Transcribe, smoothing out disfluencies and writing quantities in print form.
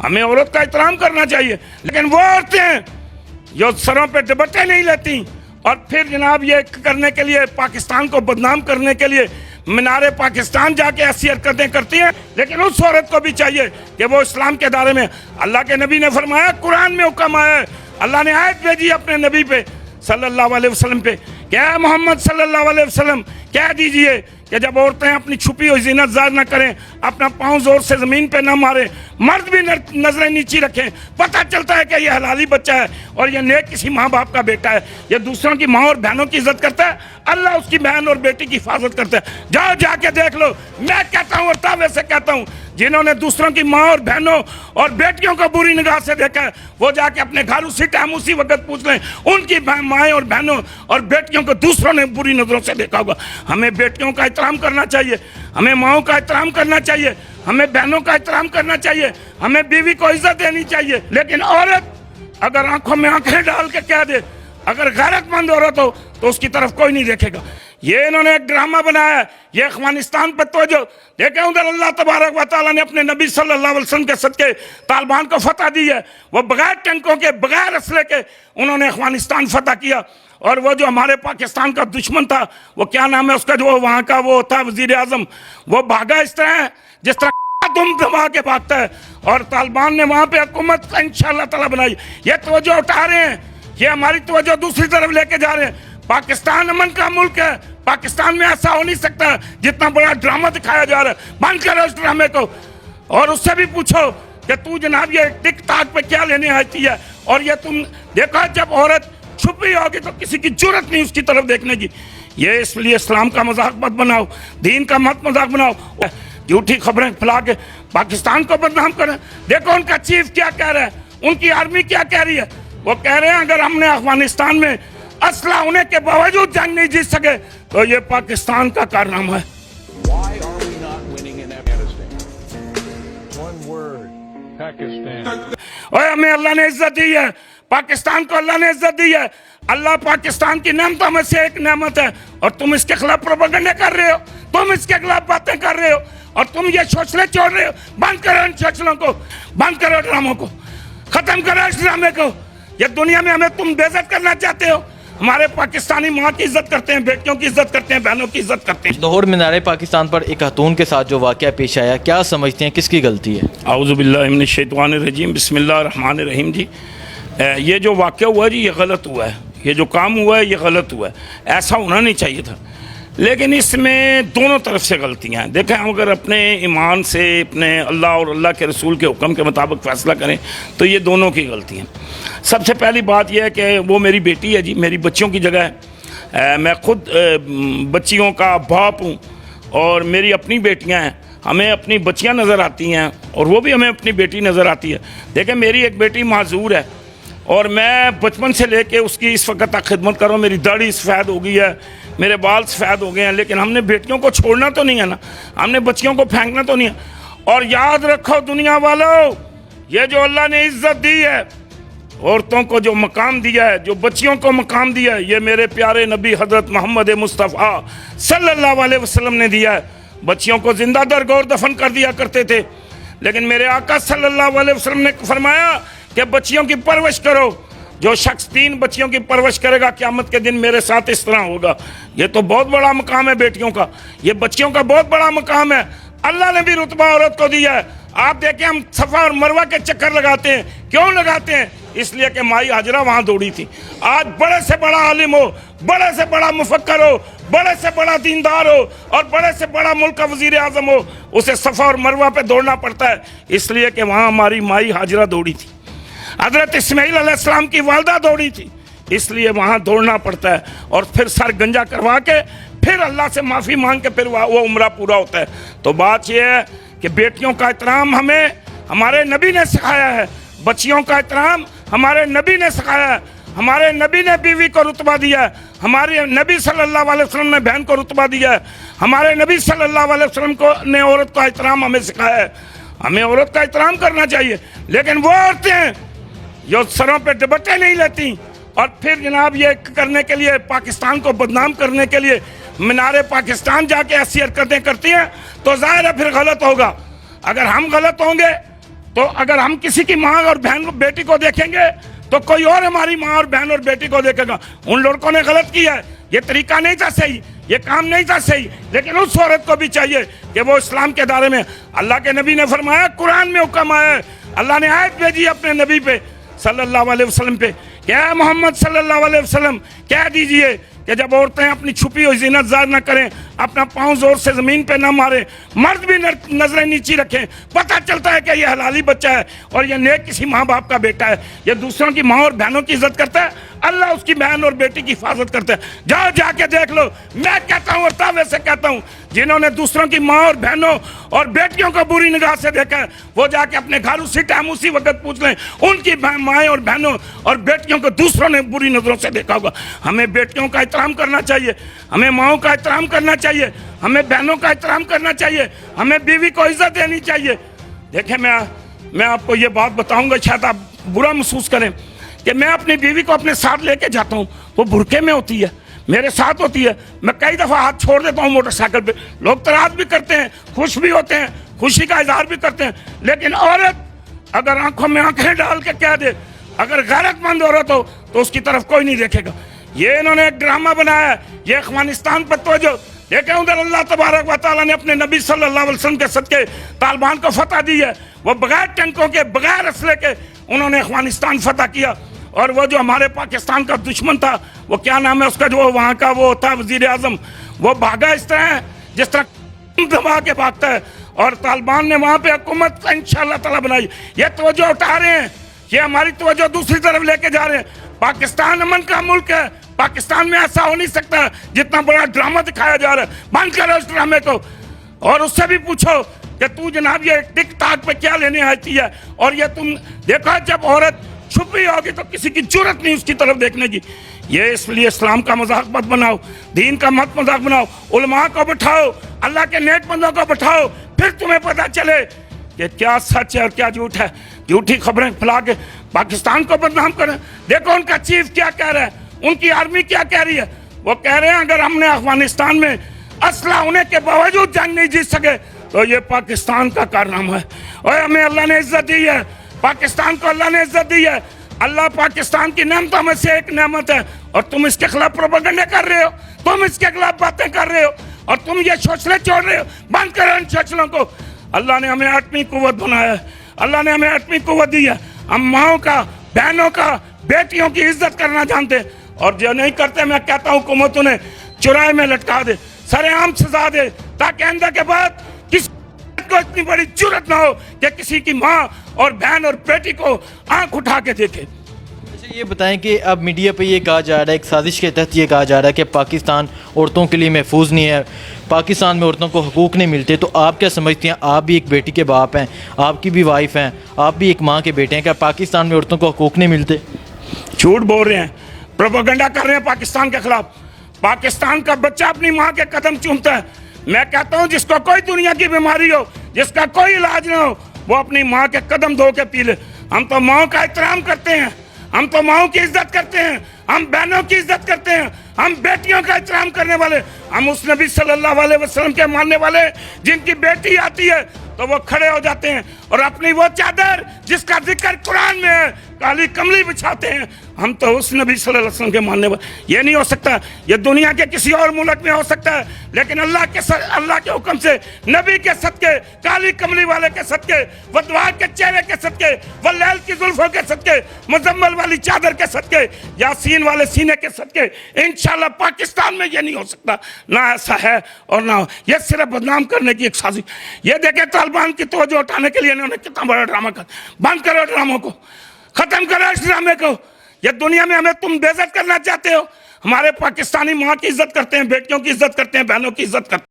ہمیں عورت کا احترام کرنا چاہیے، لیکن وہ عورتیں جو سروں پہ دوپٹے نہیں لیتی اور پھر جناب یہ کرنے کے لیے پاکستان کو بدنام کرنے کے لیے مینار پاکستان جا کے ایسی حرکتیں کرتی ہیں، لیکن اس عورت کو بھی چاہیے کہ وہ اسلام کے دائرے میں، اللہ کے نبی نے فرمایا، قرآن میں حکم آیا ہے، اللہ نے آیت بھیجی اپنے نبی پہ صلی اللہ علیہ وسلم پہ کہ اے محمد صلی اللہ علیہ وسلم کہہ دیجئے کہ جب عورتیں اپنی چھپی ہوئی زینت ظاہر نہ کریں، اپنا پاؤں زور سے زمین پہ نہ ماریں، مرد بھی نظریں نیچی رکھیں، پتہ چلتا ہے کہ یہ حلالی بچہ ہے اور یہ نیک کسی ماں باپ کا بیٹا ہے، یہ دوسروں کی ماں اور بہنوں کی عزت کرتا ہے، اللہ اس کی بہن اور بیٹی کی حفاظت کرتا ہے۔ جاؤ جا کے دیکھ لو، میں کہتا ہوں اور تابع سے کہتا ہوں، جنہوں نے دوسروں کی ماں اور بہنوں اور بیٹیوں کو بری نگاہ سے دیکھا ہے، وہ جا کے اپنے گھر اسی ٹائم اسی وقت پوچھ لیں، ان کی مائیں اور بہنوں اور بیٹیوں کو دوسروں نے بری نظروں سے دیکھا ہوگا۔ ہمیں بیٹیوں کا احترام کرنا چاہیے، ہمیں ماؤں کا احترام کرنا چاہیے، ہمیں بہنوں کا احترام کرنا چاہیے، ہمیں بیوی کو عزت دینی چاہیے، لیکن عورت اگر آنکھوں میں آنکھیں ڈال کے کہہ دے، اگر غیرت مند عورت ہو تو اس کی طرف کوئی نہیں دیکھے گا۔ یہ انہوں نے ایک ڈرامہ بنایا ہے، یہ افغانستان پر توجہ دیکھیں، ادھر اللہ تبارک و تعالیٰ نے اپنے نبی صلی اللہ علیہ وسلم کے صدقے طالبان کو فتح دی ہے، وہ بغیر ٹینکوں کے بغیر اسلحے کے انہوں نے افغانستان فتح کیا، اور وہ جو ہمارے پاکستان کا دشمن تھا، وہ کیا نام ہے اس کا، جو وہاں کا وہ تھا وزیر اعظم، وہ بھاگا اس طرح ہے جس طرح دم دبا کے بھاگتا ہے، اور طالبان نے وہاں پہ حکومت انشاءاللہ تعالیٰ بنائی۔ یہ توجہ اٹھا رہے ہیں، یہ ہماری توجہ دوسری طرف لے کے جا رہے ہیں۔ پاکستان امن کا ملک ہے، پاکستان میں ایسا ہو نہیں سکتا جتنا بڑا ڈرامہ دکھایا جا رہا ہے، بند کرو اس ڈرامے کو، اور اس سے بھی پوچھو کہ تو جناب یہ ٹک ٹاک پہ کیا لینے آتی ہے، اور یہ تم دیکھو جب عورت چھپی ہوگی تو کسی کی جرت نہیں اس کی طرف دیکھنے کی۔ یہ اس لیے اسلام کا مذاق مت بناؤ، دین کا مت مذاق بناؤ، جھوٹی خبریں پھیلا کے پاکستان کو بدنام کریں۔ دیکھو ان کا چیف کیا کہہ رہا ہے، ان کی آرمی کیا کہہ رہی ہے، وہ کہہ رہے ہیں اگر ہم نے افغانستان میں اسلحہ ہونے کے باوجود جنگ نہیں جیت سکے تو یہ پاکستان کا کارنامہ ہے۔ Why are we not winning in Afghanistan? One word, Pakistan. اور ہمیں اللہ نے عزت دی ہے، پاکستان کو اللہ نے عزت دی ہے، اللہ پاکستان کی نعمتوں میں سے ایک نعمت ہے، اور تم اس کے خلاف پروپیگنڈا کر رہے ہو، تم اس کے خلاف باتیں کر رہے ہو، اور تم یہ شوشلے چھوڑ رہے ہو۔ بند کرو ان شوشلوں کو، بند کرو ڈراموں کو، ختم کرو اس ڈرامے کو۔ یہ دنیا میں ہمیں تم بے عزت کرنا چاہتے ہو، ہمارے پاکستانی ماں کی عزت کرتے ہیں، بیٹیوں کی عزت کرتے ہیں، بہنوں کی عزت کرتے ہیں۔ لاہور مینار پاکستان پر ایک خاتون کے ساتھ جو واقعہ پیش آیا، کیا سمجھتے ہیں کس کی غلطی ہے؟ اعوذ باللہ من الشیطان الرجیم، بسم اللہ الرحمن الرحیم۔ جی یہ جو واقعہ ہوا ہے جی، یہ غلط ہوا ہے، یہ جو کام ہوا ہے یہ غلط ہوا ہے، ایسا ہونا نہیں چاہیے تھا، لیکن اس میں دونوں طرف سے غلطیاں ہیں۔ دیکھیں ہم اگر اپنے ایمان سے اپنے اللہ اور اللہ کے رسول کے حکم کے مطابق فیصلہ کریں تو یہ دونوں کی غلطی ہیں۔ سب سے پہلی بات یہ ہے کہ وہ میری بیٹی ہے جی، میری بچیوں کی جگہ ہے، میں خود بچیوں کا باپ ہوں، اور میری اپنی بیٹیاں ہیں، ہمیں اپنی بچیاں نظر آتی ہیں اور وہ بھی ہمیں اپنی بیٹی نظر آتی ہے۔ دیکھیں میری ایک بیٹی معذور ہے، اور میں بچپن سے لے کے اس کی اس وقت تک خدمت کر رہا ہوں، میری داڑھی سفید ہو گئی ہے، میرے بال سفید ہو گئے ہیں، لیکن ہم نے بیٹیوں کو چھوڑنا تو نہیں ہے نا، ہم نے بچیوں کو پھینکنا تو نہیں ہے۔ اور یاد رکھو دنیا والوں، یہ جو اللہ نے عزت دی ہے، عورتوں کو جو مقام دیا ہے، جو بچیوں کو مقام دیا ہے، یہ میرے پیارے نبی حضرت محمد مصطفیٰ صلی اللہ علیہ وسلم نے دیا ہے۔ بچیوں کو زندہ درگور دفن کر دیا کرتے تھے، لیکن میرے آقا صلی اللہ علیہ وسلم نے فرمایا کہ بچیوں کی پرورش کرو، جو شخص 3 بچیوں کی پرورش کرے گا قیامت کے دن میرے ساتھ اس طرح ہوگا۔ یہ تو بہت بڑا مقام ہے بیٹیوں کا، یہ بچیوں کا بہت بڑا مقام ہے، اللہ نے بھی رتبہ عورت کو دیا ہے۔ آپ دیکھیں ہم صفا اور مروہ کے چکر لگاتے ہیں، کیوں لگاتے ہیں؟ اس لیے کہ مائی ہاجرہ وہاں دوڑی تھی۔ آج بڑے سے بڑا عالم ہو، بڑے سے بڑا مفکر ہو، بڑے سے بڑا دیندار ہو، اور بڑے سے بڑا ملک کا وزیر اعظم ہو، اسے صفا اور مروہ پہ دوڑنا پڑتا ہے، اس لیے کہ وہاں ہماری مائی ہاجرہ دوڑی تھی، حضرت اسماعیل علیہ السلام کی والدہ دوڑی تھی، اس لیے وہاں دوڑنا پڑتا ہے، اور پھر سر گنجا کروا کے پھر اللہ سے معافی مانگ کے پھر وہ عمرہ پورا ہوتا ہے۔ تو بات یہ ہے کہ بیٹیوں کا احترام ہمیں ہمارے نبی نے سکھایا ہے، بچیوں کا احترام ہمارے نبی نے سکھایا ہے، ہمارے نبی نے بیوی کو رتبہ دیا ہے، ہمارے نبی صلی اللہ علیہ وسلم نے بہن کو رتبہ دیا ہے، ہمارے نبی صلی اللہ علیہ وسلم نے عورت کا احترام ہمیں سکھایا ہے۔ ہمیں عورت کا احترام کرنا چاہیے، لیکن وہ عورتیں جو سروں پہ دوپٹے نہیں لیتی اور پھر جناب یہ کرنے کے لیے پاکستان کو بدنام کرنے کے لیے مینار پاکستان جا کے ایسی حرکتیں کرتی ہیں تو ظاہر ہے پھر غلط ہوگا۔ اگر ہم غلط ہوں گے تو اگر ہم کسی کی ماں اور بہن کو بیٹی کو دیکھیں گے تو کوئی اور ہماری ماں اور بہن اور بیٹی کو دیکھے گا. ان لڑکوں نے غلط کیا ہے, یہ طریقہ نہیں تھا صحیح, یہ کام نہیں تھا صحیح, لیکن اس عورت کو بھی چاہیے کہ وہ اسلام کے دائرے میں. اللہ کے نبی نے فرمایا, قرآن میں حکم آیا ہے, اللہ نے آیت بھیجی اپنے نبی پہ صلی اللہ علیہ وسلم پہ کہ اے محمد صلی اللہ علیہ وسلم کہہ دیجئے کہ جب عورتیں اپنی چھپی ہوئی زینت ظاہر نہ کریں, اپنا پاؤں زور سے زمین پہ نہ ماریں, مرد بھی نظریں نیچی رکھیں, پتہ چلتا ہے کہ یہ حلالی بچہ ہے اور یہ نیک کسی ماں باپ کا بیٹا ہے, یہ دوسروں کی ماں اور بہنوں کی عزت کرتا ہے, اللہ اس کی بہن اور بیٹی کی حفاظت کرتا ہے. جاؤ جا کے دیکھ لو, میں کہتا ہوں اور دعوے سے کہتا ہوں, جنہوں نے دوسروں کی ماں اور بہنوں اور بیٹیوں کو بری نگاہ سے دیکھا ہے وہ جا کے اپنے گھر اسی ٹائم اسی وقت پوچھ لیں, ان کی مائیں اور بہنوں اور بیٹیوں کو دوسروں نے بری نظروں سے دیکھا ہوگا. ہمیں بیٹیوں کا احترام کرنا چاہیے, ہمیں ماؤں کا احترام کرنا چاہیے, ہمیں بہنوں کا احترام کرنا چاہیے, ہمیں بیوی کو عزت دینی چاہیے. دیکھیں میں آپ کو یہ بات بتاؤں گا, شاید آپ برا محسوس کریں کہ میں اپنی بیوی کو اپنے ساتھ لے کے جاتا ہوں, وہ برقعے میں ہوتی ہے, میرے ساتھ ہوتی ہے, میں کئی دفعہ ہاتھ چھوڑ دیتا ہوں موٹر سائیکل پہ, لوگ تراز بھی کرتے ہیں, خوش بھی ہوتے ہیں, خوشی کا اظہار بھی کرتے ہیں, لیکن عورت اگر آنکھوں میں آنکھیں ڈال کے کہہ دے, اگر غیرت مند عورت ہو تو اس کی طرف کوئی نہیں دیکھے گا. یہ انہوں نے ایک ڈرامہ بنایا ہے, یہ افغانستان پر توجہ دیکھیں, ادھر اللہ تبارک و تعالیٰ نے اپنے نبی صلی اللہ علیہ وسلم کے صدقے طالبان کو فتح دی ہے. وہ بغیر ٹینکوں کے, بغیر اسلحے کے انہوں نے افغانستان فتح کیا. اور وہ جو ہمارے پاکستان کا دشمن تھا, وہ کیا نام ہے اس کا, جو وہاں کا وہ تھا وزیر اعظم, وہ بھاگا اس طرح جس طرح دبا کے بھاگتا ہے, اور طالبان نے وہاں پہ حکومت انشاءاللہ تعالیٰ بنائی. یہ توجہ اٹھا رہے ہیں, یہ ہماری توجہ دوسری طرف لے کے جا رہے ہیں. پاکستان امن کا ملک ہے, پاکستان میں ایسا ہو نہیں سکتا جتنا بڑا ڈرامہ دکھایا جا رہا ہے. بند کرو اس ڈرامے کو, اور اس سے بھی پوچھو کہ تو جناب یہ ٹک ٹاک پہ کیا لینے آتی ہے. اور یہ تم دیکھو, جب عورت چھپی ہوگی تو کسی کی جرت نہیں اس کی طرف دیکھنے کی. یہ اس لیے اسلام کا مذاق مت بناؤ, دین کا مت مذاق بناؤ, علماء کو بٹھاؤ, اللہ کے نیک بندوں کو بٹھاؤ, پھر تمہیں پتہ چلے کہ کیا سچ ہے اور کیا جھوٹ ہے. جھوٹی خبریں پھیلا کے پاکستان کو بدنام کریں. دیکھو ان کا چیف کیا کہہ رہا ہے, ان کی آرمی کیا کہہ رہی ہے. وہ کہہ رہے ہیں اگر ہم نے افغانستان میں اسلحہ ہونے کے باوجود جنگ نہیں جیت سکے تو یہ پاکستان کا کارنامہ ہے. اور ہمیں اللہ نے عزت دی ہے, پاکستان کو اللہ نے عزت دی ہے. اللہ پاکستان کی نعمتوں میں سے ایک نعمت ہے, اور تم اس کے خلاف پروپیگنڈا کر رہے ہو, تم اس کے خلاف باتیں کر رہے ہو, اور تم یہ شوشلے چھوڑ رہے ہو. بند کرو ان شوشلوں کو. اللہ نے ہمیں ایٹمی قوت بنایا ہے, اللہ نے ہمیں ایٹمی قوت دی ہے. ہم ماؤں کا, بہنوں کا, بیٹیوں کی عزت کرنا جانتے ہیں, اور جو نہیں کرتے میں کہتا ہوں حکومتوں نے چوراہے میں لٹکا دے, سر عام سزا دے, تاکہ آئندہ کے بعد کسی کو اتنی بڑی جرت نہ ہو کہ کسی کی ماں اور بہن اور بیٹی کو آنکھ اٹھا کے دیکھے. اچھا یہ بتائیں کہ اب میڈیا پہ یہ کہا جا رہا ہے, ایک سازش کے تحت یہ کہا جا رہا ہے کہ پاکستان عورتوں کے لیے محفوظ نہیں ہے, پاکستان میں عورتوں کو حقوق نہیں ملتے. تو آپ کیا سمجھتے ہیں, آپ بھی ایک بیٹی کے باپ ہیں, آپ کی بھی وائف ہیں, آپ بھی ایک ماں کے بیٹے ہیں, کیا پاکستان میں عورتوں کو حقوق نہیں ملتے؟ جھوٹ بول رہے ہیں, پروپیگنڈا کر رہے ہیں پاکستان کے خلاف. پاکستان کا بچہ اپنی ماں کے قدم چومتا ہے. میں کہتا ہوں جس کو کوئی دنیا کی بیماری ہو, جس کا کوئی علاج نہ ہو, وہ اپنی ماں کے قدم دھو کے پی لے. ہم تو ماؤں کا احترام کرتے ہیں, ہم تو ماؤں کی عزت کرتے ہیں, ہم بہنوں کی عزت کرتے ہیں, ہم بیٹیوں کا احترام کرنے والے, ہم اس نبی صلی اللہ علیہ وسلم کے ماننے والے. جن کی بیٹی آتی ہے تو وہ کھڑے ہو جاتے ہیں اور اپنی وہ چادر جس کا ذکر قرآن میں ہے, کالی کملی بچھاتے ہیں. ہم تو اس نبی صلی اللہ علیہ وسلم کے ماننے والے. یہ نہیں ہو سکتا, یہ دنیا کے کسی اور ملک میں ہو سکتا ہے, لیکن اللہ کے حکم سے, نبی کے صدقے, کالی کملی والے کے صدقے, ودوا کے چہرے کے صدقے, واللیل کی زلفوں کے صدقے, مزمل والی چادر کے صدقے, یاسین والے سینے کے صدقے, انشاءاللہ پاکستان میں یہ نہیں ہو سکتا. نہ ایسا ہے اور نہ, یہ صرف بدنام کرنے کی ایک سازش. یہ دیکھیں طالبان کی توجہ اٹھانے کے لیے انہوں نے کتنا بڑا ڈرامہ کر. بند کرو ڈراموں کو, ختم کرو اس ڈرامے کو. یہ دنیا میں ہمیں تم بے عزت کرنا چاہتے ہو. ہمارے پاکستانی ماں کی عزت کرتے ہیں, بیٹیوں کی عزت کرتے ہیں, بہنوں کی عزت کرتے ہیں.